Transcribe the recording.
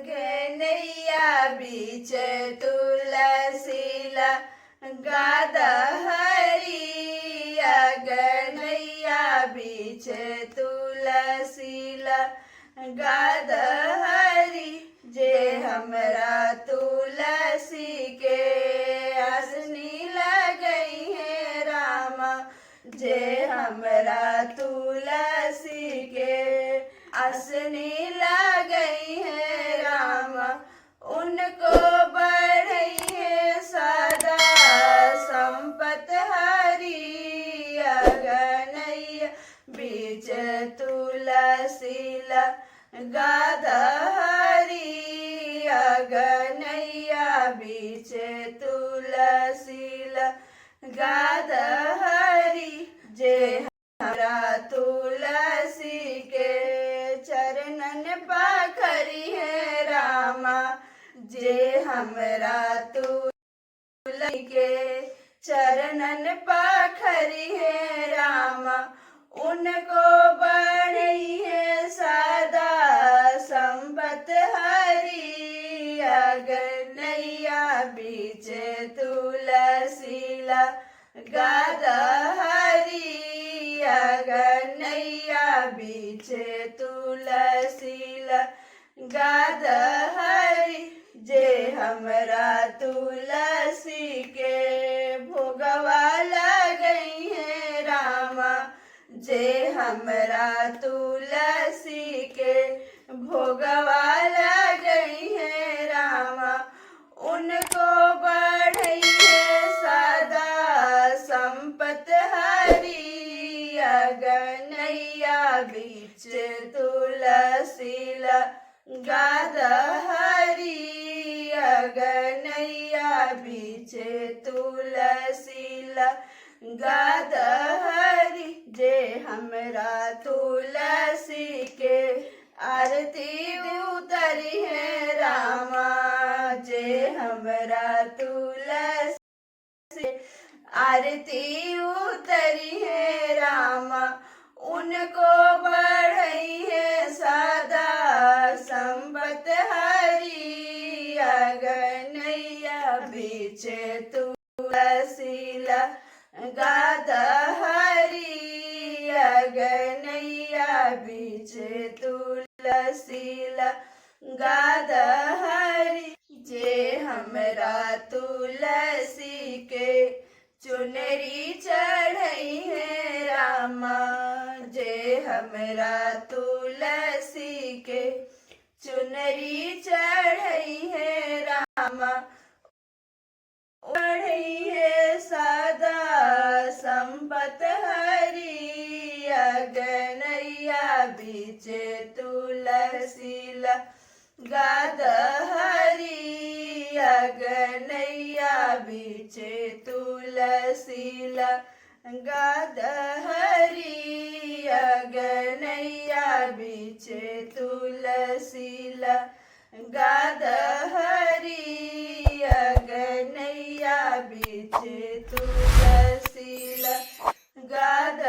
गनैया बीच तुलसीला गाद हरिया गनैया बीच तुलसीला गाद हरी जे हमरा तुलसी के आसनी लगई है रामा जे हमरा तुलसी के आसनी लगई है रामा उनको बढ़ई है सदा संपत हरिया गनैया बीच तुलसीला गाद हरिया गनैया बीच तुलसीला गाद हरि जे हमरा तुलसी के चरणन पाखरी है रामा जे हमरा तुलसी के चरणन पाखरी है रामा उनको बढ़ई है सदा संपत हरिया गनैया बीच तुलसीला गाद हरिया गनैया बीच तुलसीला गाद हरि जे हमरा तुलसी के भोगवा लगई है रामा जे हमरा तुलसी के भोगवा लगई है रामा उनको बढ़ई है सदा संपत हरिया गनैया बीच तुलसीला गाद हरिया गनैया बीच तुलसीला गाद हरि जे हमरा तुलसी के आरती उतरी है रामा जे हमरा तुलसी आरती उतरी है रामा उनको बढ़ई है सदा संपत हरिया गनैया बीच तुलसीला गाद हरिया गनैया बीच तुलसीला गाद हरि जे हमरा तुलसी के चुनरी चढ़ई है रामा जे हमरा तुलसी के चुनरी चढ़ई है रामा बढ़ई है सदा संपत हरिया गनैया बीच तुलसीला गाद हरिया गनैया बीच तुलसीला गाद हरिया गनैया बीच तुलसीला गाद हरिया गनैया बीच तुलसीला गाद